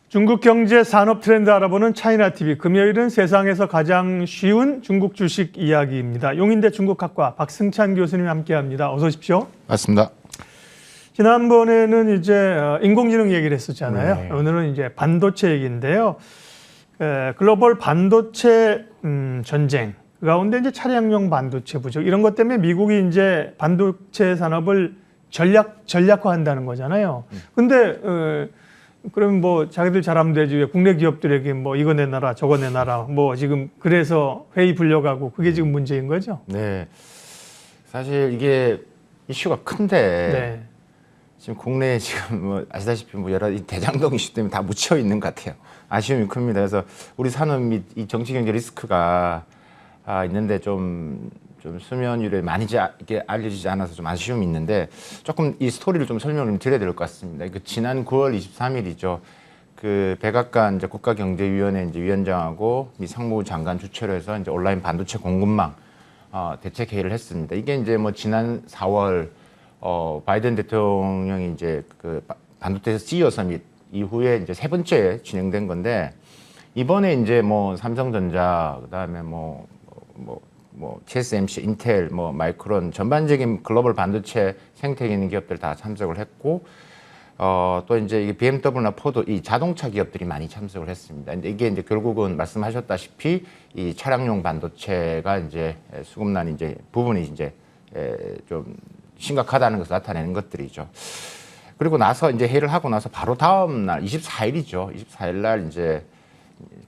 중국 경제 산업 트렌드 알아보는 차이나TV. 금요일은 세상에서 가장 쉬운 중국 주식 이야기입니다. 용인대 중국학과 박승찬 교수님 함께합니다. 어서 오십시오. 맞습니다. 지난번에는 이제 인공지능 얘기를 했었잖아요. 네. 오늘은 이제 반도체 얘기인데요. 글로벌 반도체 전쟁 가운데 이제 차량용 반도체 부족 이런 것 때문에 미국이 이제 반도체 산업을 전략화한다는 거잖아요. 근데 그럼 뭐 자기들 잘하면 되지 왜 국내 기업들에게 뭐 이거 내놔라 저거 내놔라 뭐 지금 그래서 회의 불려가고 그게 지금 문제인 거죠? 네. 사실 이게 이슈가 큰데 네. 지금 국내에 지금 뭐 아시다시피 뭐 여러 대장동 이슈 때문에 다 묻혀 있는 것 같아요. 아쉬움이 큽니다. 그래서 우리 산업 및 이 정치 경제 리스크가 있는데 좀 수면 위에 많이 이게 알려지지 않아서 좀 아쉬움이 있는데 조금 이 스토리를 좀 설명을 좀 드려야 될 것 같습니다. 그 지난 9월 23일이죠. 그 백악관 이제 국가경제위원회 이제 위원장하고 미 상무부 장관 주최로 해서 이제 온라인 반도체 공급망 대책 회의를 했습니다. 이게 이제 뭐 지난 4월 바이든 대통령이 이제 그 반도체 CEO 서밋 이후에 이제 세 번째 진행된 건데 이번에 이제 뭐 삼성전자 그다음에 뭐 TSMC, 인텔, 뭐 마이크론 전반적인 글로벌 반도체 생태계에 있는 기업들 다 참석을 했고 또 이제 이게 BMW나 포드 이 자동차 기업들이 많이 참석을 했습니다. 근데 이게 이제 결국은 말씀하셨다시피 이 차량용 반도체가 이제 수급난 이제 부분이 이제 좀 심각하다는 것을 나타내는 것들이죠. 그리고 나서 이제 회의를 하고 나서 바로 다음 날 24일이죠. 24일 날 이제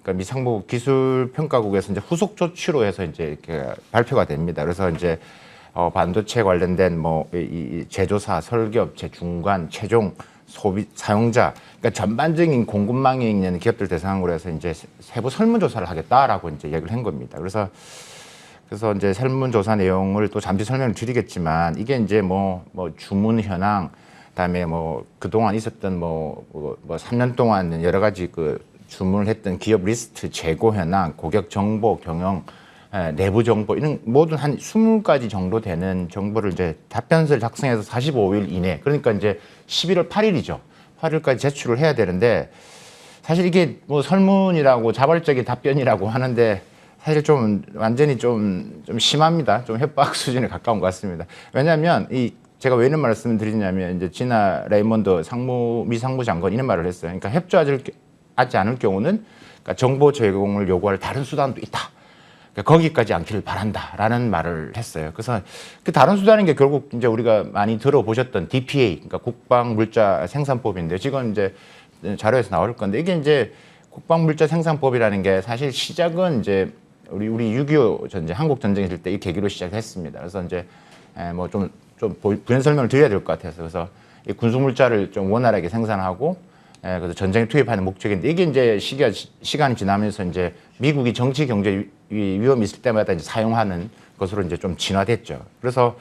그러니까 미 상무부 기술평가국에서 이제 후속 조치로 해서 이제 이렇게 발표가 됩니다. 그래서 이제 반도체 관련된 뭐 이 제조사, 설계업체, 중간, 최종 소비 사용자, 그러니까 전반적인 공급망에 있는 기업들 대상으로 해서 이제 세부 설문조사를 하겠다라고 이제 얘기를 한 겁니다. 그래서 이제 설문조사 내용을 또 잠시 설명을 드리겠지만 이게 이제 뭐 주문 현황, 그다음에 뭐 그동안 있었던 뭐 3년 동안 여러 가지 그 주문을 했던 기업 리스트, 재고 현황, 고객 정보, 경영, 내부 정보 이런 모든 한 20가지 정도 되는 정보를 이제 답변서를 작성해서 45일 이내, 그러니까 이제 11월 8일이죠. 8일까지 제출을 해야 되는데 사실 이게 뭐 설문이라고 자발적인 답변이라고 하는데 사실 좀 완전히 좀 심합니다. 좀 협박 수준에 가까운 것 같습니다. 왜냐하면 제가 왜 이런 말씀을 드리냐면 이제 지나 레이먼드 미 상무 장관 이런 말을 했어요. 그러니까 협조하지 않을 경우는 그러니까 정보 제공을 요구할 다른 수단도 있다. 그러니까 거기까지 않기를 바란다라는 말을 했어요. 그래서 그 다른 수단인 게 결국 이제 우리가 많이 들어보셨던 DPA, 그러니까 국방물자 생산법인데 지금 이제 자료에서 나올 건데 이게 이제 국방물자 생산법이라는 게 사실 시작은 이제 우리 6.25 전쟁, 한국 전쟁 있을 때 이 계기로 시작했습니다. 그래서 이제 뭐 좀 부연 설명을 드려야 될 것 같아서 그래서 이 군수물자를 좀 원활하게 생산하고 그래서 전쟁에 투입하는 목적인데 이게 이제 시간이 지나면서 이제 미국이 정치 경제 위험이 있을 때마다 이제 사용하는 것으로 이제 좀 진화됐죠. 그래서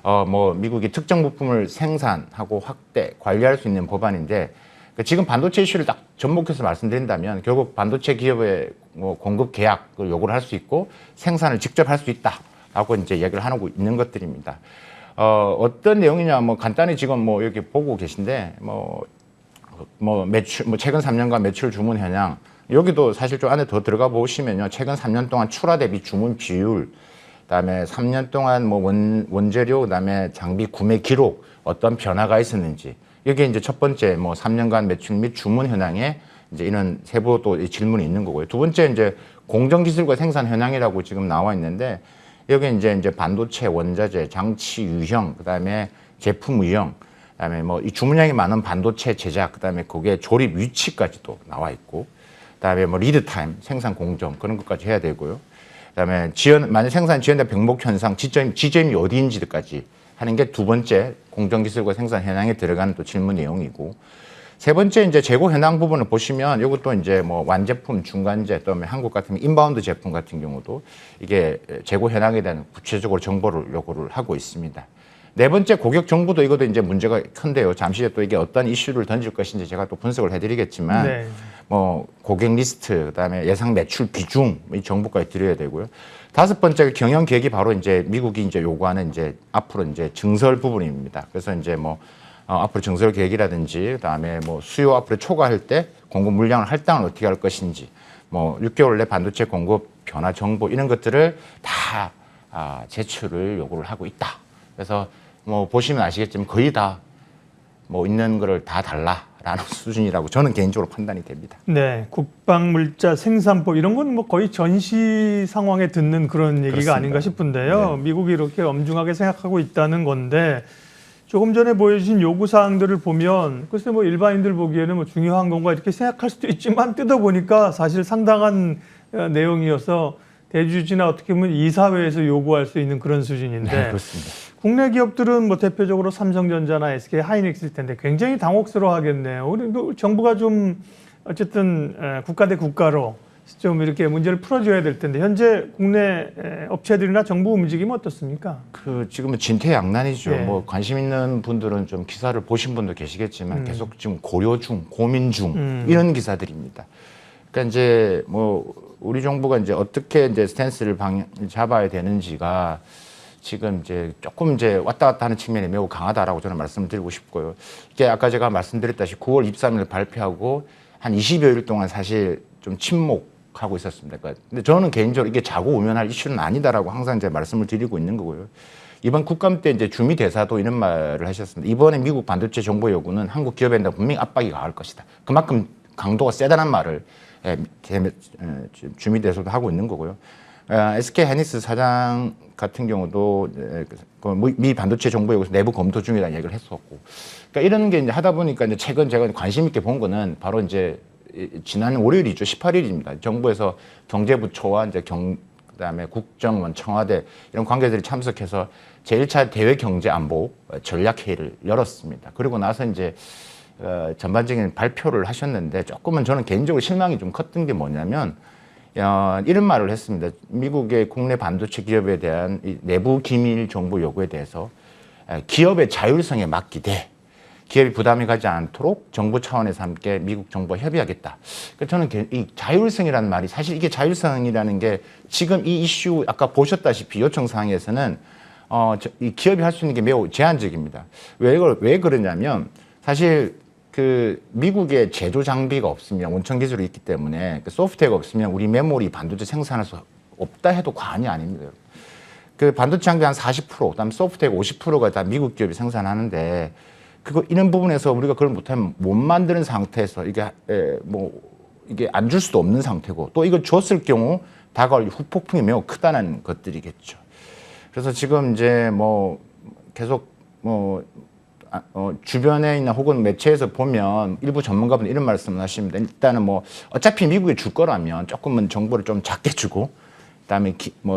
뭐 미국이 특정 부품을 생산하고 확대, 관리할 수 있는 법안인데 지금 반도체 이슈를 딱 접목해서 말씀드린다면 결국 반도체 기업의 뭐 공급 계약을 요구를 할 수 있고 생산을 직접 할 수 있다라고 이제 얘기를 하고 있는 것들입니다. 어떤 내용이냐 뭐 간단히 지금 뭐 이렇게 보고 계신데 매출, 최근 3년간 매출 주문 현황, 여기도 사실 좀 안에 더 들어가 보시면요. 최근 3년 동안 출하 대비 주문 비율, 그다음에 3년 동안 뭐 원재료, 그다음에 장비 구매 기록, 어떤 변화가 있었는지, 여기에 이제 첫 번째 뭐 3년간 매출 및 주문 현황에 이제 이런 세부 또 질문이 있는 거고요. 두 번째 이제 공정 기술과 생산 현황이라고 지금 나와 있는데, 여기 이제 반도체, 원자재, 장치 유형, 그다음에 제품 유형, 그다음에 뭐 이 주문량이 많은 반도체 제작, 그다음에 그게 조립 위치까지도 나와 있고, 그다음에 뭐 리드 타임, 생산 공정 그런 것까지 해야 되고요. 그다음에 만약 생산 지연된 병목 현상, 지점이 어디인지까지 하는 게 두 번째 공정 기술과 생산 현황에 들어가는 또 질문 내용이고, 세 번째 이제 재고 현황 부분을 보시면 이것도 이제 뭐 완제품, 중간재, 또 한국 같은 인바운드 제품 같은 경우도 이게 재고 현황에 대한 구체적으로 정보를 요구를 하고 있습니다. 네 번째 고객 정보도 이것도 이제 문제가 큰데요. 잠시 또 이게 어떤 이슈를 던질 것인지 제가 또 분석을 해드리겠지만, 네. 뭐 고객 리스트, 그다음에 예상 매출 비중 이 정보까지 드려야 되고요. 다섯 번째 경영 계획이 바로 이제 미국이 이제 요구하는 이제 앞으로 이제 증설 부분입니다. 그래서 이제 뭐 앞으로 정설 계획이라든지 그다음에 뭐 수요 앞으로 초과할 때 공급 물량을 할당을 어떻게 할 것인지 뭐 6개월 내 반도체 공급 변화 정보 이런 것들을 다 제출을 요구를 하고 있다. 그래서 뭐 보시면 아시겠지만 거의 다 뭐 있는 거를 다 달라라는 수준이라고 저는 개인적으로 판단이 됩니다. 네, 국방물자 생산법 이런 건 뭐 거의 전시 상황에 듣는 그런 얘기가 그렇습니다. 아닌가 싶은데요. 네. 미국이 이렇게 엄중하게 생각하고 있다는 건데 조금 전에 보여주신 요구 사항들을 보면 글쎄 뭐 일반인들 보기에는 뭐 중요한 건가 이렇게 생각할 수도 있지만 뜯어보니까 사실 상당한 내용이어서 대주주나 어떻게 보면 이사회에서 요구할 수 있는 그런 수준인데 네, 그렇습니다. 국내 기업들은 뭐 대표적으로 삼성전자나 SK 하이닉스일 텐데 굉장히 당혹스러워하겠네요. 우리 정부가 좀 어쨌든 국가 대 국가로 좀 이렇게 문제를 풀어줘야 될 텐데 현재 국내 업체들이나 정부 움직임은 어떻습니까? 지금은 진퇴양난이죠. 예. 뭐 관심 있는 분들은 좀 기사를 보신 분도 계시겠지만 계속 지금 고려 중, 고민 중 이런 기사들입니다. 그러니까 이제 뭐 우리 정부가 이제 어떻게 이제 스탠스를 잡아야 되는지가 지금 이제 조금 이제 왔다 갔다 하는 측면이 매우 강하다라고 저는 말씀을 드리고 싶고요. 이게 아까 제가 말씀드렸다시피 9월 23일 발표하고 한 20여일 동안 사실 좀 침묵하고 있었습니다. 근데 저는 개인적으로 이게 자고 우면할 이슈는 아니다라고 항상 이제 말씀을 드리고 있는 거고요. 이번 국감 때 이제 주미 대사도 이런 말을 하셨습니다. 이번에 미국 반도체 정보 요구는 한국 기업에다 분명히 압박이 가할 것이다. 그만큼 강도가 세다는 말을 주미 대사도 하고 있는 거고요. SK 하이닉스 사장 같은 경우도 미 반도체 정보 요구에서 내부 검토 중이라는 얘기를 했었고, 그러니까 이런 게 이제 하다 보니까 이제 최근 제가 관심 있게 본 거는 바로 이제 지난 월요일이죠, 18일입니다. 정부에서 경제부처와 이제 그다음에 국정원, 청와대 이런 관계들이 참석해서 제1차 대외 경제 안보 전략 회의를 열었습니다. 그리고 나서 이제 전반적인 발표를 하셨는데 조금은 저는 개인적으로 실망이 좀 컸던 게 뭐냐면. 이런 말을 했습니다. 미국의 국내 반도체 기업에 대한 이 내부 기밀 정보 요구에 대해서 기업의 자율성에 맡기되 기업이 부담이 가지 않도록 정부 차원에서 함께 미국 정부와 협의하겠다. 그러니까 저는 이 자율성이라는 말이 사실 이게 자율성이라는 게 지금 이 이슈 아까 보셨다시피 요청 사항에서는 이 기업이 할 수 있는 게 매우 제한적입니다. 왜 그러냐면 사실 그 미국의 제조 장비가 없으면 원천 기술이 있기 때문에 그 소프트웨어가 없으면 우리 메모리 반도체 생산할 수 없다 해도 과언이 아닙니다. 그 반도체 장비 한 40%, 그다음 소프트웨어 50%가 다 미국 기업이 생산하는데 이런 부분에서 우리가 그걸 못하면 못 만드는 상태에서 이게 이게 안 줄 수도 없는 상태고 또 이걸 줬을 경우 다가올 후폭풍이 매우 크다는 것들이겠죠. 그래서 지금 이제 뭐 계속 주변에 있는 혹은 매체에서 보면 일부 전문가분들 이런 말씀을 하십니다. 일단은 뭐 어차피 미국에 줄 거라면 조금은 정보를 좀 작게 주고 그다음에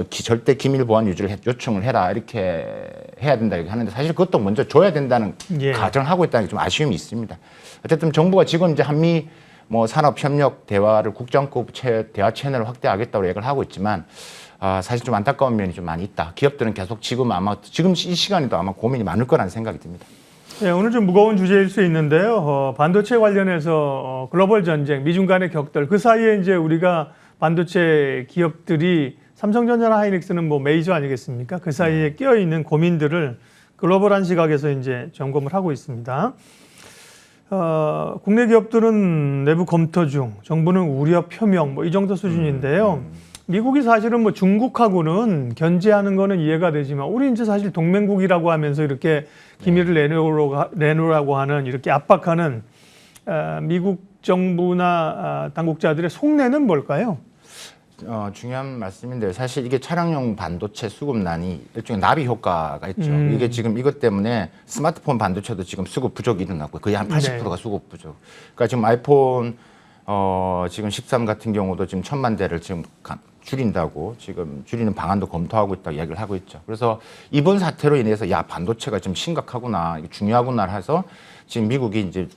절대 기밀 보안 유지를 요청을 해라 이렇게 해야 된다 이렇게 하는데 사실 그것도 먼저 줘야 된다는 가정하고 있다는 게 좀 아쉬움이 있습니다. 어쨌든 정부가 지금 이제 한미 산업협력 대화를 국장급 대화 채널을 확대하겠다고 얘기를 하고 있지만 사실 좀 안타까운 면이 좀 많이 있다. 기업들은 계속 지금 이 시간에도 아마 고민이 많을 거라는 생각이 듭니다. 네, 오늘 좀 무거운 주제일 수 있는데요. 반도체 관련해서 글로벌 전쟁, 미중 간의 격돌, 그 사이에 이제 우리가 반도체 기업들이 삼성전자나 하이닉스는 뭐 메이저 아니겠습니까? 그 사이에 끼어 있는 고민들을 글로벌한 시각에서 이제 점검을 하고 있습니다. 국내 기업들은 내부 검토 중, 정부는 우려 표명, 뭐 이 정도 수준인데요. 미국이 사실은 뭐 중국하고는 견제하는 거는 이해가 되지만 우리 이제 사실 동맹국이라고 하면서 이렇게 기밀을 내놓으라고 하는 이렇게 압박하는 미국 정부나 당국자들의 속내는 뭘까요? 중요한 말씀인데요. 사실 이게 차량용 반도체 수급난이 일종의 나비 효과가 있죠. 이게 지금 이것 때문에 스마트폰 반도체도 지금 수급 부족이 일어나고 거의 한 80%가 수급 부족. 그러니까 지금 아이폰 지금 13 같은 경우도 지금 1,000만 대를 지금 줄인다고 지금 줄이는 방안도 검토하고 있다고 이야기를 하고 있죠. 그래서 이번 사태로 인해서 반도체가 좀 심각하구나, 중요하구나 해서 지금 미국이 이제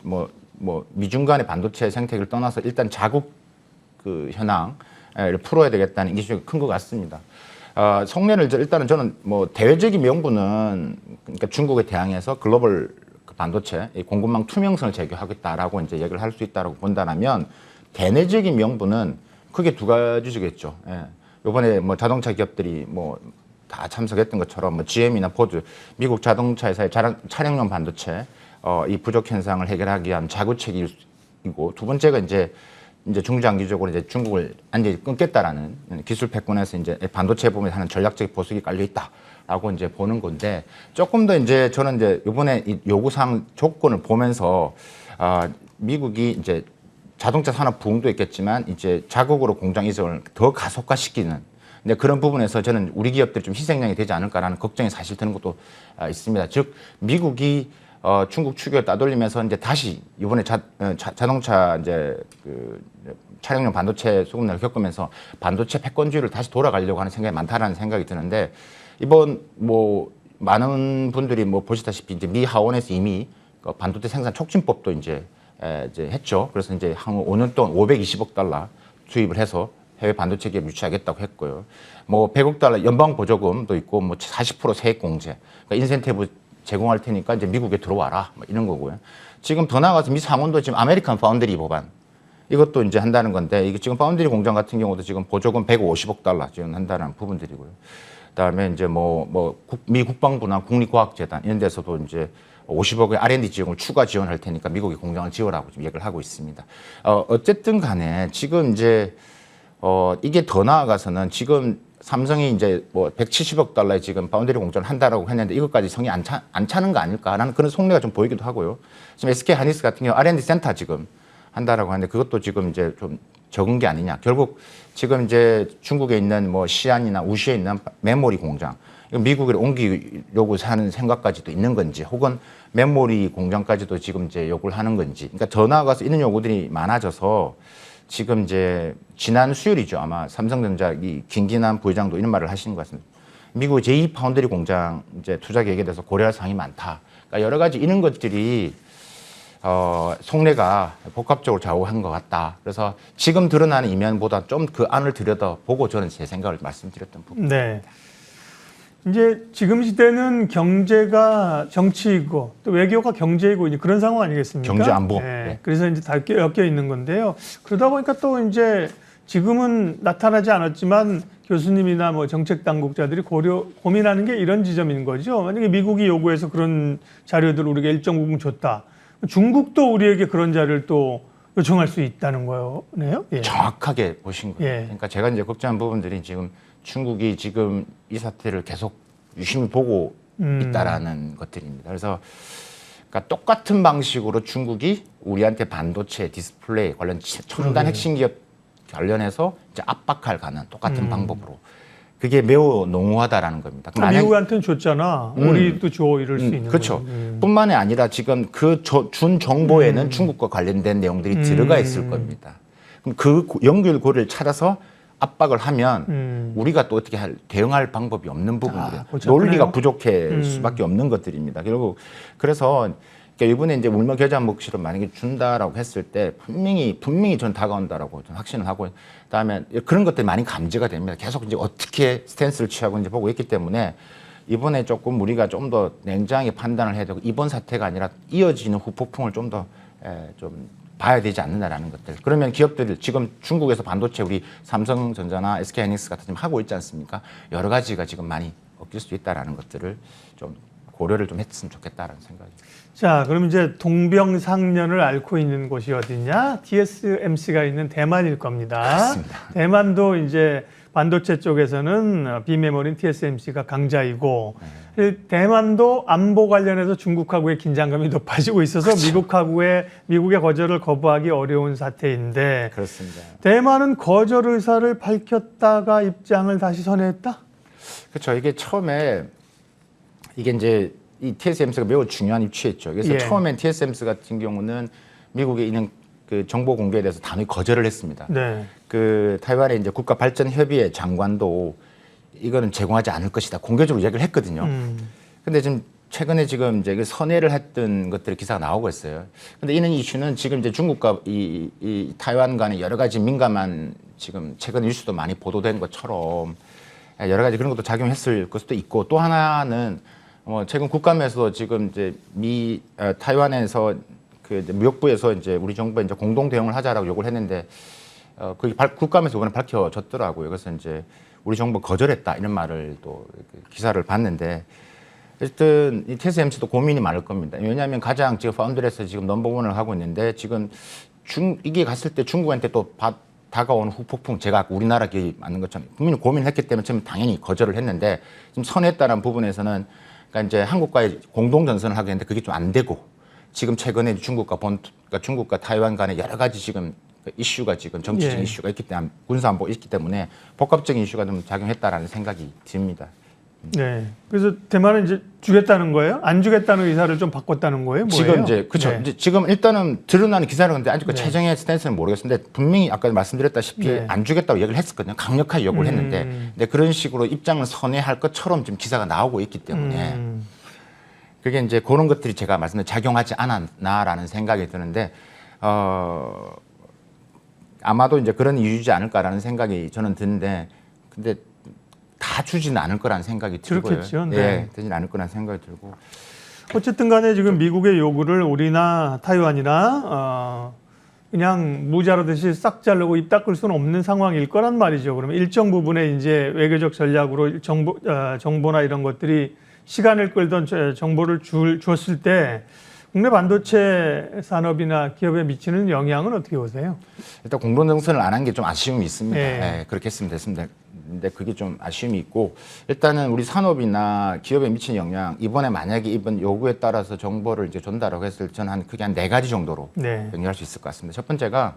미중 간의 반도체 생태계를 떠나서 일단 자국 그 현황을 풀어야 되겠다는 이슈가 큰 것 같습니다. 속내를 일단은 저는 대외적인 명분은 그러니까 중국에 대항해서 글로벌 반도체 공급망 투명성을 제고하겠다라고 이제 얘기를 할 수 있다라고 본다면 대내적인 명분은 크게 두 가지겠죠. 이번에 자동차 기업들이 다 참석했던 것처럼 GM이나 포드, 미국 자동차 회사의 차량용 반도체 이 부족 현상을 해결하기 위한 자구책이고 두 번째가 이제 중장기적으로 이제 중국을 완전히 끊겠다라는 기술 패권에서 이제 반도체 부분에 하는 전략적 보수기 깔려 있다라고 이제 보는 건데 조금 더 이제 저는 이제 이번에 이 요구사항 조건을 보면서 미국이 이제 자동차 산업 부흥도 있겠지만 이제 자국으로 공장 이전을 더 가속화시키는 근데 그런 부분에서 저는 우리 기업들이 좀 희생양이 되지 않을까라는 걱정이 사실 드는 것도 있습니다. 즉 미국이 중국 추격을 따돌리면서 이제 다시 이번에 자동차 이제 그 차량용 반도체 수급난을 겪으면서 반도체 패권주의를 다시 돌아가려고 하는 생각이 많다라는 생각이 드는데 이번 뭐 많은 분들이 뭐 보시다시피 이제 미 하원에서 이미 반도체 생산 촉진법도 이제 했죠. 그래서 이제 한 5년 동안 520억 달러 투입을 해서 해외 반도체 기업 유치하겠다고 했고요. 뭐 100억 달러 연방 보조금도 있고 뭐 40% 세액 공제, 그러니까 인센티브 제공할 테니까 이제 미국에 들어와라 뭐 이런 거고요. 지금 더 나아가서 미 상원도 지금 아메리칸 파운드리 법안 이것도 이제 한다는 건데 이게 지금 파운드리 공장 같은 경우도 지금 보조금 150억 달러 지원한다는 부분들이고요. 그다음에 이제 미 국방부나 국립과학재단 이런 데서도 이제 50억의 R&D 지원을 추가 지원할 테니까 미국이 공장을 지어라고 지금 얘기를 하고 있습니다. 어쨌든 간에 지금 이제 이게 더 나아가서는 지금 삼성이 이제 뭐 170억 달러에 지금 파운드리 공장을 한다라고 했는데 이것까지 성이 안 차는 거 아닐까라는 그런 속내가 좀 보이기도 하고요. 지금 SK 하이닉스 같은 경우 R&D 센터 지금 한다라고 하는데 그것도 지금 이제 좀 적은 게 아니냐. 결국 지금 이제 중국에 있는 뭐 시안이나 우시에 있는 메모리 공장 미국으로 옮기려고 하는 생각까지도 있는 건지 혹은 메모리 공장까지도 지금 이제 요구를 하는 건지 그러니까 더 나아가서 이런 요구들이 많아져서 지금 이제 지난 수요일이죠. 아마 삼성전자 이 김기남 부회장도 이런 말을 하시는 것 같습니다. 미국 제2 파운드리 공장 이제 투자 계획에 대해서 고려할 사항이 많다. 그러니까 여러 가지 이런 것들이 속내가 복합적으로 좌우한 것 같다. 그래서 지금 드러나는 이면보다 좀 그 안을 들여다보고 저는 제 생각을 말씀드렸던 부분입니다. 네. 이제 지금 시대는 경제가 정치이고 또 외교가 경제이고 이제 그런 상황 아니겠습니까? 경제 안보. 네. 네. 그래서 이제 다 엮여 있는 건데요. 그러다 보니까 또 이제 지금은 나타나지 않았지만 교수님이나 뭐 정책 당국자들이 고민하는 게 이런 지점인 거죠. 만약에 미국이 요구해서 그런 자료들을 우리가 일정 부분 줬다. 중국도 우리에게 그런 자료를 또 요청할 수 있다는 거네요. 예. 정확하게 보신 거예요. 예. 그러니까 제가 이제 걱정한 부분들이 지금 중국이 지금 이 사태를 계속 유심히 보고 있다라는 것들입니다. 그래서 그러니까 똑같은 방식으로 중국이 우리한테 반도체, 디스플레이 관련 첨단 핵심 기업 관련해서 이제 압박할 가는 똑같은 방법으로 그게 매우 농후하다라는 겁니다. 미국한테는 줬잖아. 우리도 줘 이럴 수 있는 그렇죠. 거죠. 뿐만이 아니라 지금 그 준 정보에는 중국과 관련된 내용들이 들어가 있을 겁니다. 그럼 그 연결고리를 찾아서 압박을 하면 우리가 또 어떻게 대응할 방법이 없는 부분들이에요. 논리가 부족할 수밖에 없는 것들입니다. 결국 그래서 이번에 이제 울며 겨자 먹기로 만약에 준다라고 했을 때 분명히 전 다가온다라고 좀 확신을 하고 그다음에 그런 것들이 많이 감지가 됩니다. 계속 이제 어떻게 스탠스를 취하고 이제 보고 있기 때문에 이번에 조금 우리가 좀 더 냉정하게 판단을 해야 되고 이번 사태가 아니라 이어지는 후폭풍을 좀 더 좀 봐야 되지 않는다라는 것들. 그러면 기업들이 지금 중국에서 반도체 우리 삼성전자나 SK하이닉스 같은 지금 하고 있지 않습니까? 여러 가지가 지금 많이 꺾일 수 있다라는 것들을 좀 고려를 좀 했으면 좋겠다라는 생각입니다. 자, 그럼 이제 동병상련을 앓고 있는 곳이 어디냐? TSMC가 있는 대만일 겁니다. 그렇습니다. 대만도 이제 반도체 쪽에서는 비메모리인 TSMC가 강자이고 대만도 안보 관련해서 중국하고의 긴장감이 높아지고 있어서 그렇죠. 미국의 거절을 거부하기 어려운 사태인데 그렇습니다. 대만은 거절 의사를 밝혔다가 입장을 다시 선회했다? 그렇죠. 이게 처음에 이게 이제 이 TSMC가 매우 중요한 위치했죠. 그래서 예. 처음엔 TSMC 같은 경우는 미국에 있는 그 정보 공개에 대해서 단호히 거절을 했습니다. 네. 그 타이완의 이제 국가발전협의회 장관도 이거는 제공하지 않을 것이다 공개적으로 얘기를 했거든요. 근데 지금 최근에 지금 이제 그 선회를 했던 것들이 기사가 나오고 있어요. 근데 이런 이슈는 지금 이제 중국과 이 타이완 간의 여러 가지 민감한 지금 최근 이슈도 많이 보도된 것처럼 여러 가지 그런 것도 작용했을 것도 있고 또 하나는 최근 국감에서 지금 이제 타이완에서 그 이제 무역부에서 이제 우리 정부에 이제 공동 대응을 하자라고 요구를 했는데 그게 국감에서 이번에 밝혀졌더라고요. 그래서 이제 우리 정부 거절했다 이런 말을 또 기사를 봤는데 어쨌든 이 TSMC도 고민이 많을 겁니다. 왜냐하면 가장 지금 파운드리에서 지금 넘버원을 하고 있는데 지금 이게 갔을 때 중국한테 또 다가오는 후폭풍, 제가 아까 우리나라 기업이 맞는 것처럼 국민이 고민을 했기 때문에 지금 당연히 거절을 했는데 지금 선회했다는 부분에서는 그러니까 이제 한국과의 공동 전선을 하게 했는데 그게 좀 안 되고 지금 최근에 그러니까 중국과 타이완 간에 여러 가지 지금 이슈가 지금 정치적 이슈가 있기 때문에 군사안보 있기 때문에 복합적인 이슈가 좀 작용했다라는 생각이 듭니다. 네. 그래서 대만은 이제 주겠다는 거예요? 안 주겠다는 의사를 좀 바꿨다는 거예요? 뭐예요? 지금 이제 그렇죠. 네. 이제 지금 일단은 드러나는 기사를 근데 아직까지 네. 최종의 스탠스는 모르겠는데 분명히 아까 말씀드렸다시피 네. 안 주겠다고 얘기를 했었거든요. 강력하게 요구를 했는데 근데 그런 식으로 입장을 선회할 것처럼 지금 기사가 나오고 있기 때문에 그게 이제 그런 것들이 제가 말씀드린 작용하지 않았나라는 생각이 드는데 아마도 이제 그런 이유지 않을까라는 생각이 저는 드는데 근데 다 주지는 않을 거라는 생각이 들고요. 그렇겠죠. 네. 예, 되지는 않을 거라는 생각이 들고. 어쨌든 간에 지금 미국의 요구를 우리나 타이완이나 그냥 무자르듯이 싹 자르고 입 닦을 수는 없는 상황일 거란 말이죠. 그러면 일정 부분에 이제 외교적 전략으로 정보나 이런 것들이 시간을 끌던 정보를 주었을 때 국내 반도체 산업이나 기업에 미치는 영향은 어떻게 보세요? 일단 공동 정선을 안 한 게 좀 아쉬움이 있습니다. 네. 네, 그렇게 했으면 됐습니다. 근데 그게 좀 아쉬움이 있고 일단은 우리 산업이나 기업에 미치는 영향 이번에 만약에 이번 요구에 따라서 정보를 이제 전달하고 했을 때 저는 크게 한 4가지 정도로 네. 정리할 수 있을 것 같습니다. 첫 번째가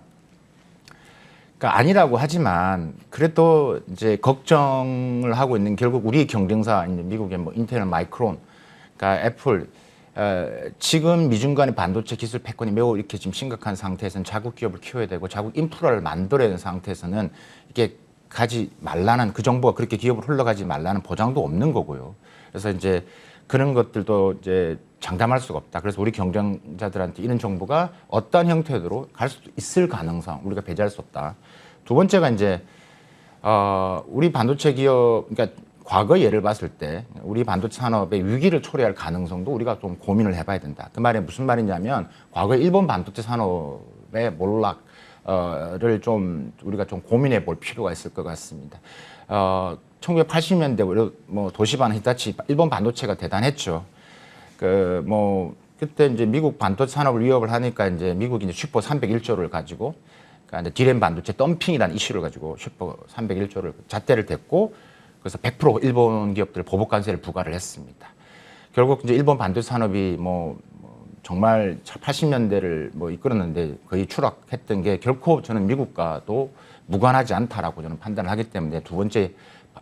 그러니까 아니라고 하지만 그래도 이제 걱정을 하고 있는 결국 우리 경쟁사 미국의 뭐 인텔, 마이크론, 그러니까 애플 지금 미중 간의 반도체 기술 패권이 매우 이렇게 지금 심각한 상태에서는 자국 기업을 키워야 되고 자국 인프라를 만들어야 되는 상태에서는 이게 가지 말라는 그 정보가 그렇게 기업을 흘러가지 말라는 보장도 없는 거고요. 그래서 이제 그런 것들도 이제 장담할 수가 없다. 그래서 우리 경쟁자들한테 이런 정보가 어떤 형태로 갈 수 있을 가능성 우리가 배제할 수 없다. 두 번째가 이제 우리 반도체 기업 그러니까 과거 예를 봤을 때 우리 반도체 산업의 위기를 초래할 가능성도 우리가 좀 고민을 해봐야 된다. 그 말이 무슨 말이냐면 과거 일본 반도체 산업의 몰락을 좀 우리가 좀 고민해 볼 필요가 있을 것 같습니다. 1980년대 뭐 도시반 히타치 일본 반도체가 대단했죠. 그때 이제 미국 반도체 산업을 위협을 하니까 이제 미국이 이제 슈퍼 301조를 가지고 그러니까 이제 디램 반도체 덤핑이라는 이슈를 가지고 슈퍼 301조를 잣대를 댔고 그래서 100% 일본 기업들 보복 관세를 부과를 했습니다. 결국 이제 일본 반도체 산업이 뭐 정말 80년대를 뭐 이끌었는데 거의 추락했던 게 결코 저는 미국과도 무관하지 않다라고 저는 판단을 하기 때문에 두 번째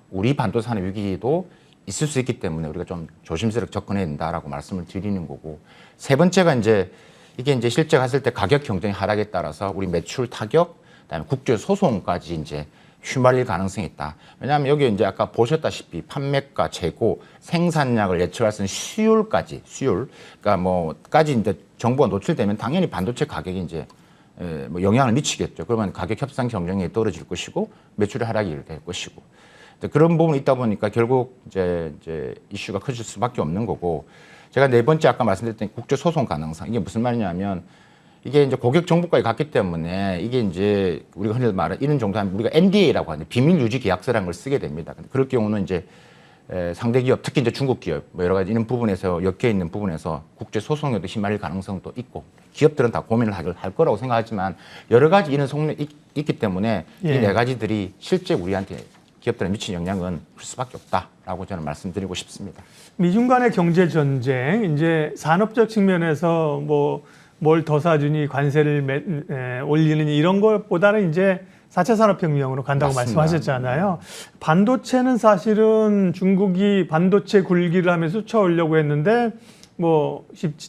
우리 반도체 산업 위기도 있을 수 있기 때문에 우리가 좀 조심스럽게 접근해야 된다라고 말씀을 드리는 거고 세 번째가 이제 이게 이제 실제 갔을 때 가격 경쟁 하락에 따라서 우리 매출 타격, 그다음에 국제 소송까지 이제 휘말릴 가능성이 있다. 왜냐하면 여기 이제 아까 보셨다시피 판매가, 재고, 생산량을 예측할 수 있는 수율, 그러니까 뭐까지 이제 정보가 노출되면 당연히 반도체 가격이 이제 뭐 영향을 미치겠죠. 그러면 가격 협상 경쟁력이 떨어질 것이고 매출의 하락이 될 것이고 그런 부분이 있다 보니까 결국 이제 이슈가 커질 수밖에 없는 거고 제가 네 번째 아까 말씀드렸던 국제 소송 가능성 이게 무슨 말이냐면 이게 이제 고객 정보까지 갔기 때문에 이게 이제 우리가 흔히 말하는 이런 정도 하면 우리가 NDA라고 하는데 비밀 유지 계약서라는 걸 쓰게 됩니다. 그럴 경우는 이제 상대 기업, 특히 이제 중국 기업 뭐 여러 가지 이런 부분에서 엮여 있는 부분에서 국제 소송에도 휘말릴 가능성도 있고 기업들은 다 고민을 할 거라고 생각하지만 여러 가지 이런 속내 있기 때문에 이 네 가지들이 실제 우리한테 기업들에 미친 영향은 클 수밖에 없다라고 저는 말씀드리고 싶습니다. 미중 간의 경제 전쟁, 이제 산업적 측면에서 뭘 더 사주니 관세를 올리느니 이런 것보다는 이제 4차 산업혁명으로 간다고 맞습니다. 말씀하셨잖아요. 반도체는 사실은 중국이 반도체 굴기를 하면서 쫓아오려고 했는데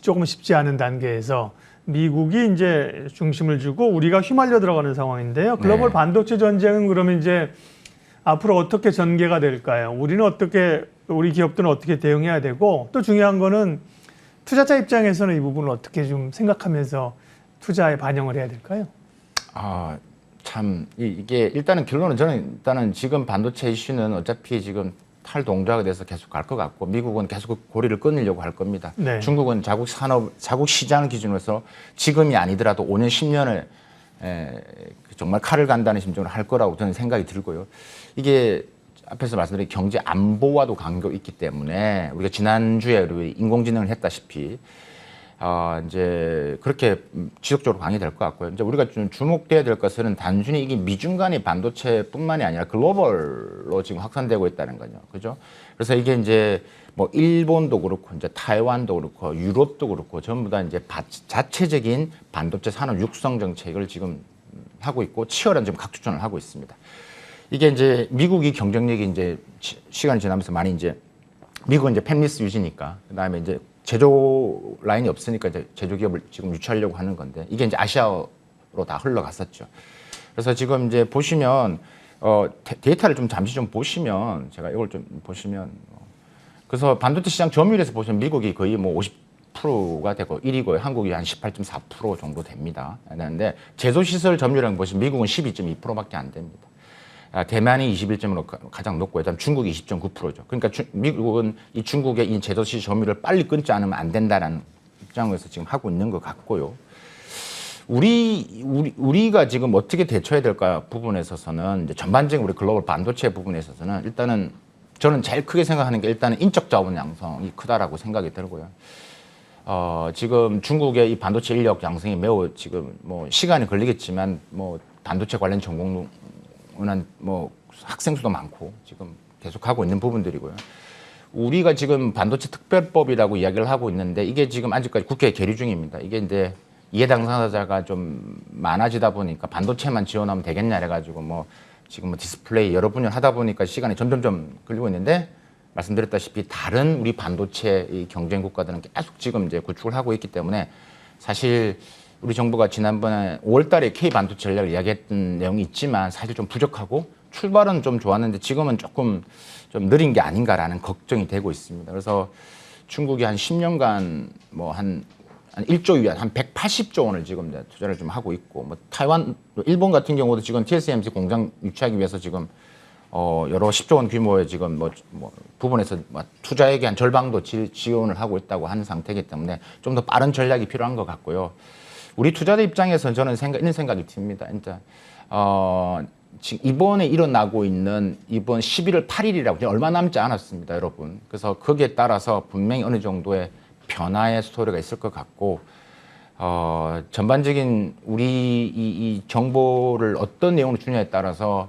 조금 쉽지 않은 단계에서 미국이 이제 중심을 주고 우리가 휘말려 들어가는 상황인데요. 글로벌 반도체 전쟁은 그러면 이제 앞으로 어떻게 전개가 될까요? 우리 기업들은 어떻게 대응해야 되고 또 중요한 거는 투자자 입장에서는 이 부분을 어떻게 좀 생각하면서 투자에 반영을 해야 될까요? 참 이게 일단은 결론은 저는 일단은 지금 반도체 이슈는 어차피 지금 탈동작에 대해서 계속 갈 것 같고 미국은 계속 고리를 끊으려고 할 겁니다. 네. 중국은 자국 산업, 자국 시장 기준으로 해서 지금이 아니더라도 5년, 10년을 정말 칼을 간다는 심정으로 할 거라고 저는 생각이 들고요. 이게 앞에서 말씀드린 경제 안보와도 관계가 있기 때문에 우리가 지난주에 우리 인공지능을 했다시피 이제 그렇게 지속적으로 강의될 것 같고요. 이제 우리가 좀 주목돼야 될 것은 단순히 이게 미중 간의 반도체뿐만이 아니라 글로벌로 지금 확산되고 있다는 거죠. 그죠? 그래서 이게 이제 뭐 일본도 그렇고 이제 타이완도 그렇고 유럽도 그렇고 전부 다 이제 자체적인 반도체 산업 육성 정책을 지금 하고 있고 치열한 지금 각축전을 하고 있습니다. 이게 이제 미국이 경쟁력이 이제 시간이 지나면서 많이 이제 미국은 이제 팹리스 유지니까 그다음에 이제 제조 라인이 없으니까 이제 제조 기업을 지금 유치하려고 하는 건데 이게 이제 아시아로 다 흘러갔었죠. 그래서 지금 이제 보시면 데이터를 좀 잠시 좀 보시면 제가 이걸 좀 보시면 그래서 반도체 시장 점유율에서 보시면 미국이 거의 뭐 50%가 되고 1위고요. 한국이 한 18.4% 정도 됩니다. 그런데 제조시설 점유율을 보시면 미국은 12.2%밖에 안 됩니다. 대만이 21.으로 가장 높고 그다음 중국이 20.9%죠. 그러니까 미국은 이 중국의 이 제조시 점유율을 빨리 끊지 않으면 안 된다라는 입장에서 지금 하고 있는 것 같고요. 우리가 지금 어떻게 대처해야 될까 부분에 있어서는 이제 전반적인 우리 글로벌 반도체 부분에 있어서는 일단은 저는 제일 크게 생각하는 게 일단은 인적 자원 양성이 크다라고 생각이 들고요. 지금 중국의 이 반도체 인력 양성이 매우 지금 뭐 시간이 걸리겠지만 뭐 반도체 관련 전공은 뭐 학생 수도 많고 지금 계속 하고 있는 부분들이고요. 우리가 지금 반도체 특별법이라고 이야기를 하고 있는데 이게 지금 아직까지 국회에 계류 중입니다. 이게 이제 이해 당사자가 좀 많아지다 보니까 반도체만 지원하면 되겠냐 해가지고 뭐 지금 뭐 디스플레이 여러 분야 하다 보니까 시간이 점점점 걸리고 있는데 말씀드렸다시피 다른 우리 반도체 이 경쟁 국가들은 계속 지금 이제 구축을 하고 있기 때문에 사실 우리 정부가 지난번에 5월 달에 K 반도체 전략을 이야기했던 내용이 있지만 사실 좀 부족하고 출발은 좀 좋았는데 지금은 조금 좀 느린 게 아닌가라는 걱정이 되고 있습니다. 그래서 중국이 한 10년간 뭐 한 1조 위안, 한 180조 원을 지금 투자를 좀 하고 있고, 뭐 타이완, 일본 같은 경우도 지금 TSMC 공장 유치하기 위해서 지금 여러 10조 원 규모의 지금 뭐 부분에서 투자액의 한 절반도 지원을 하고 있다고 하는 상태이기 때문에 좀 더 빠른 전략이 필요한 것 같고요. 우리 투자자 입장에서는 저는 이런 생각이 듭니다. 진짜 지금 이번에 일어나고 있는 이번 11월 8일이라고 얼마 남지 않았습니다, 여러분. 그래서 거기에 따라서 분명히 어느 정도의 변화의 스토리가 있을 것 같고 전반적인 우리 이 정보를 어떤 내용으로 주냐에 따라서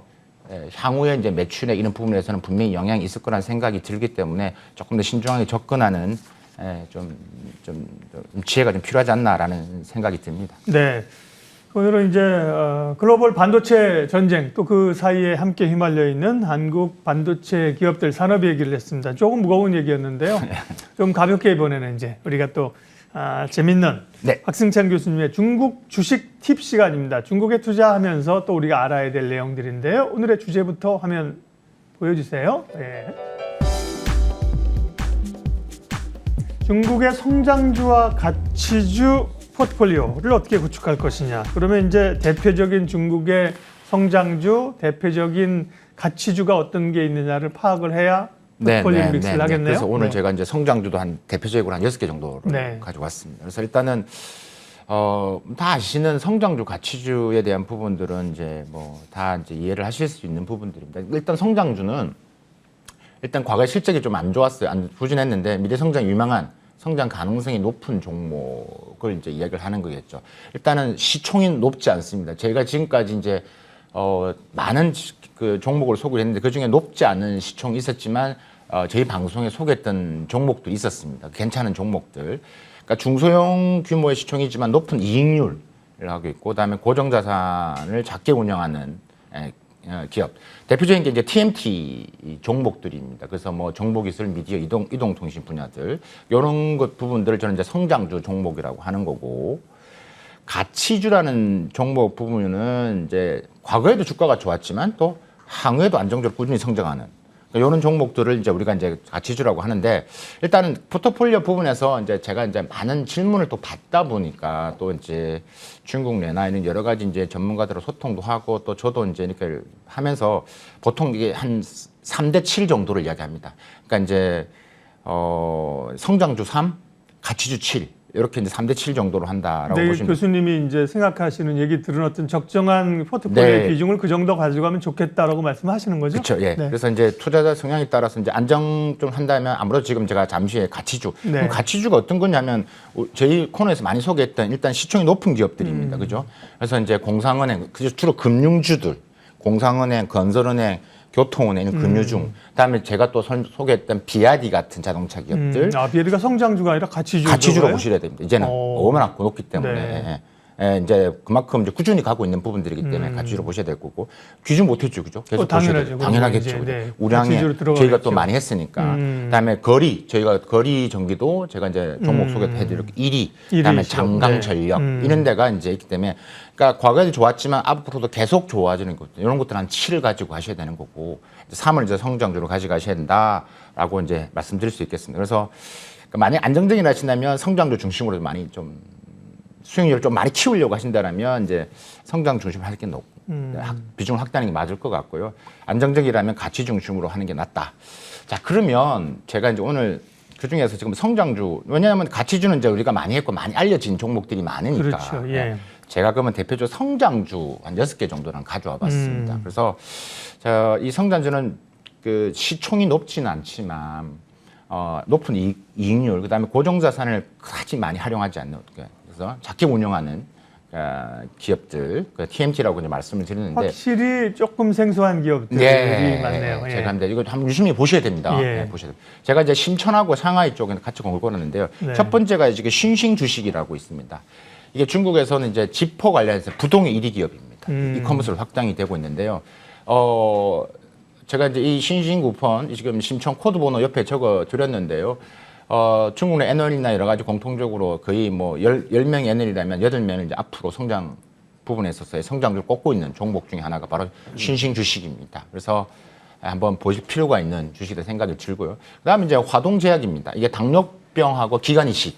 향후에 이제 매출액 이런 부분에서는 분명히 영향이 있을 거라는 생각이 들기 때문에 조금 더 신중하게 접근하는 좀 지혜가 좀 필요하지 않나라는 생각이 듭니다. 네. 오늘은 이제 글로벌 반도체 전쟁 또 그 사이에 함께 휘말려 있는 한국 반도체 기업들 산업 얘기를 했습니다. 조금 무거운 얘기였는데요. 좀 가볍게 이번에는 이제 우리가 또 재밌는 네. 박승찬 교수님의 중국 주식 팁 시간입니다. 중국에 투자하면서 또 우리가 알아야 될 내용들인데요. 오늘의 주제부터 화면 보여주세요. 네. 중국의 성장주와 가치주 포트폴리오를 어떻게 구축할 것이냐. 그러면 이제 대표적인 중국의 성장주, 대표적인 가치주가 어떤 게 있느냐를 파악을 해야 포트폴리오 믹스를 하겠네요. 그래서 오늘 제가 이제 성장주도 한 대표적으로 한 6개 정도를 가지고 왔습니다. 그래서 일단은 다 아시는 성장주, 가치주에 대한 부분들은 이제 뭐 다 이제 이해를 하실 수 있는 부분들입니다. 일단 성장주는 일단 과거에 실적이 좀 안 좋았어요. 부진했는데 미래 성장이 유망한 성장 가능성이 높은 종목을 이제 이야기를 하는 거겠죠. 일단은 시총이 높지 않습니다. 저희가 지금까지 이제 많은 그 종목을 소개를 했는데 그 중에 높지 않은 시총이 있었지만 저희 방송에 소개했던 종목도 있었습니다. 괜찮은 종목들. 그러니까 중소형 규모의 시총이지만 높은 이익률을 하고 있고, 그다음에 고정자산을 작게 운영하는 기업. 대표적인 게 이제 TMT 종목들입니다. 그래서 뭐 정보기술, 미디어, 이동통신 분야들 이런 것 부분들을 저는 이제 성장주 종목이라고 하는 거고, 가치주라는 종목 부분은 이제 과거에도 주가가 좋았지만 또 향후에도 안정적으로 꾸준히 성장하는 이런 종목들을 이제 우리가 이제 가치주라고 하는데, 일단은 포트폴리오 부분에서 이제 제가 이제 많은 질문을 또 받다 보니까 또 이제 중국 내나 있는 여러 가지 이제 전문가들과 소통도 하고 또 저도 이제 이렇게 하면서 보통 이게 한 3대 7 정도를 이야기합니다. 그러니까 이제 성장주 3, 가치주 7 이렇게 이제 3대 7 정도로 한다라고 네, 보시면 교수님이 이제 생각하시는 얘기 들은 어떤 적정한 포트폴리오의 네. 비중을 그 정도 가져가면 좋겠다라고 말씀하시는 거죠? 그렇죠. 예. 네. 그래서 이제 투자자 성향에 따라서 이제 안정 좀 한다면 아무래도 지금 제가 잠시 후에 가치주. 네. 그럼 가치주가 어떤 거냐면 저희 코너에서 많이 소개했던 일단 시총이 높은 기업들입니다. 그죠? 그래서 이제 공상은행, 주로 금융주들, 공상은행, 건설은행, 교통은행, 금융중. 그다음에 제가 또 소개했던 비아디 같은 자동차 기업들. 비엘이가 성장주가 아니라 가치주로 가치주로 보셔야 됩니다. 이제는 얼마나 높기 때문에. 네. 이제 그만큼 이제 꾸준히 가고 있는 부분들이기 때문에 가치주로 보셔야 될 거고 귀주 못했죠, 그죠? 계속 보셔야 당연하죠. 돼요. 당연하겠죠. 이제, 네. 우량에 가치주로 저희가 들어가겠죠. 또 많이 했으니까. 그다음에 저희가 거리 전기도 제가 이제 종목 소개해드렸고 1위, 그다음에 장강전력 이런 데가 이제 있기 때문에, 그러니까 과거에도 좋았지만 앞으로도 계속 좋아지는 것들, 이런 것들 한 7을 가지고 가셔야 되는 거고 3을 이제 성장주로 가져가셔야 된다라고 이제 말씀드릴 수 있겠습니다. 그래서 만약 안정적이라 하신다면 성장주 중심으로 많이 좀 수익률을 좀 많이 키우려고 하신다면 이제 성장 중심으로 할 게 높고 비중을 확대하는 게 맞을 것 같고요. 안정적이라면 가치 중심으로 하는 게 낫다. 자, 그러면 제가 이제 오늘 그 중에서 지금 성장주, 왜냐하면 가치주는 이제 우리가 많이 했고 많이 알려진 종목들이 많으니까. 그렇죠. 예. 제가 그러면 대표적으로 성장주 한 6개 정도는 가져와 봤습니다. 그래서 이 성장주는 그 시총이 높지는 않지만 높은 이익률, 그다음에 고정자산을 그다지 많이 활용하지 않는, 그래서 작게 운영하는 기업들, TMT라고 이제 말씀을 드리는데 확실히 조금 생소한 기업들이 네, 많네요. 예. 제가 근데 이거 한번 유심히 보셔야 됩니다. 예. 네, 보셔야 됩니다. 제가 이제 심천하고 상하이 쪽에 같이 공을 걸었는데요. 네. 첫 번째가 이제 신싱 주식이라고 있습니다. 이게 중국에서는 이제 지포 관련해서 부동의 1위 기업입니다. 이커머스로 확장이 되고 있는데요. 제가 이제 이 신싱구펀 지금 심천 코드 번호 옆에 적어 드렸는데요. 중국 내 애널이나 여러 가지 공통적으로 거의 뭐 10명의 애널이라면 8명은 이제 앞으로 성장 부분에 있어서의 성장을 꼽고 있는 종목 중에 하나가 바로 신싱 주식입니다. 그래서 한번 보실 필요가 있는 주식이라 생각이 들고요. 그 다음에 이제 화동제약입니다. 이게 당뇨병하고 기관이식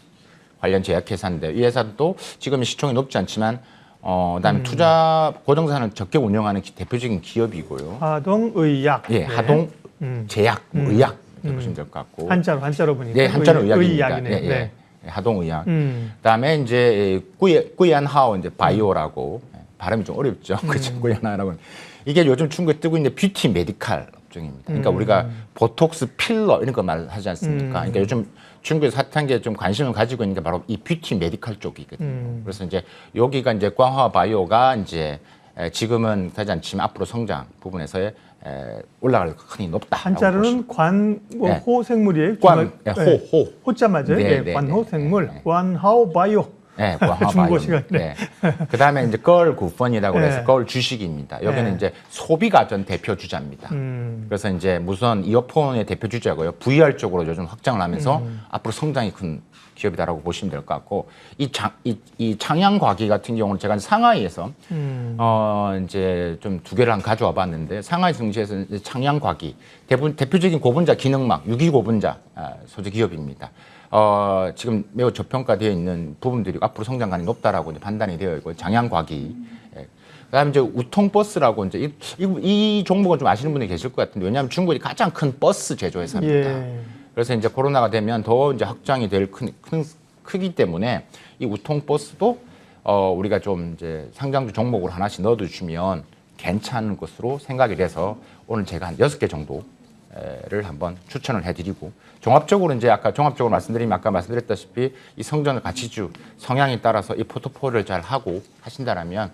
관련 제약회사인데 이 회사도 지금 시총이 높지 않지만 그다음에 투자 고정자산을 적게 운영하는 대표적인 기업이고요. 하동의약. 예, 하동 제약, 의약 보시면 될 것 같고. 한자로 보니까. 네, 한자로 의약입니다. 의약이네요. 예, 예. 네. 하동의약. 그다음에 이제 꾸이안하오 이제 바이오라고 발음이 좀 어렵죠. 그렇죠. 꾸이안하오라고. 이게 요즘 중국에 뜨고 있는 뷰티 메디칼 업종입니다. 그러니까 우리가 보톡스 필러 이런 거 말하지 않습니까? 그러니까 요즘 중국에서 핫한 게 좀 관심을 가지고 있는 게 바로 이 뷰티 메디칼 쪽이거든요. 그래서 이제 여기가 이제 광화 바이오가 이제 지금은 되지 않지만 앞으로 성장 부분에서의 올라갈 가능성이 높다. 한자로는 관호생물이에요. 호자 맞아요. 네, 네, 관호생물, 관하오 바이오. 네, 광화 중고 바이오. 시간. 네. 그다음에 이제 걸 구펀이라고 네. 해서 걸 주식입니다. 여기는 네. 이제 소비가 전 대표 주자입니다. 그래서 이제 무선 이어폰의 대표 주자고요. VR 쪽으로 요즘 확장을 하면서 앞으로 성장이 큰 기업이다라고 보시면 될 것 같고 이 창양과기 같은 경우는 제가 상하이에서 이제 좀 2개를 한 가져와 봤는데 상하이 성지에서 창양과기 대표적인 고분자 기능막 6위 고분자 소재 기업입니다. 지금 매우 저평가되어 있는 부분들이 앞으로 성장관이 높다라고 이제 판단이 되어 있고 장양과기. 그다음에 이제 우통버스라고 이제 이 종목은 좀 아시는 분이 계실 것 같은데 왜냐하면 중국이 가장 큰 버스 제조회사입니다. 예. 그래서 이제 코로나가 되면 더 이제 확장이 될 크기 때문에 이 우통버스도 우리가 좀 이제 상장주 종목으로 하나씩 넣어두시면 괜찮은 것으로 생각이 돼서 오늘 제가 한 6개 정도를 한번 추천을 해드리고 종합적으로 이제 종합적으로 말씀드리면 아까 말씀드렸다시피 이 성장 가치주 성향에 따라서 이 포트폴리오를 잘 하고 하신다라면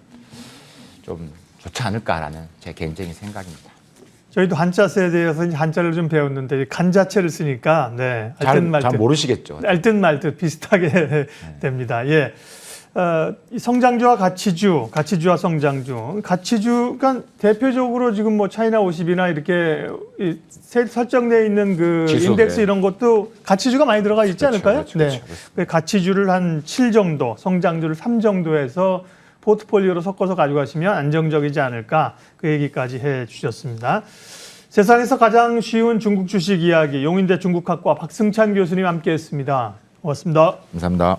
좀 좋지 않을까라는 제 개인적인 생각입니다. 저희도 한자 세대여서 한자를 좀 배웠는데 간자체를 쓰니까 네, 잘 모르시겠죠. 알듯 말듯 비슷하게 됩니다. 예. 이 성장주와 가치주와 성장주. 가치주가 대표적으로 지금 뭐 차이나 50이나 이렇게 설정되어 있는 그 지수, 인덱스 네. 이런 것도 가치주가 많이 들어가 있지 않을까요? 그렇죠. 네. 가치주를 한 7 정도, 성장주를 3 정도에서 포트폴리오로 섞어서 가져가시면 안정적이지 않을까 그 얘기까지 해 주셨습니다. 세상에서 가장 쉬운 중국 주식 이야기 용인대 중국학과 박승찬 교수님 함께했습니다. 고맙습니다. 감사합니다.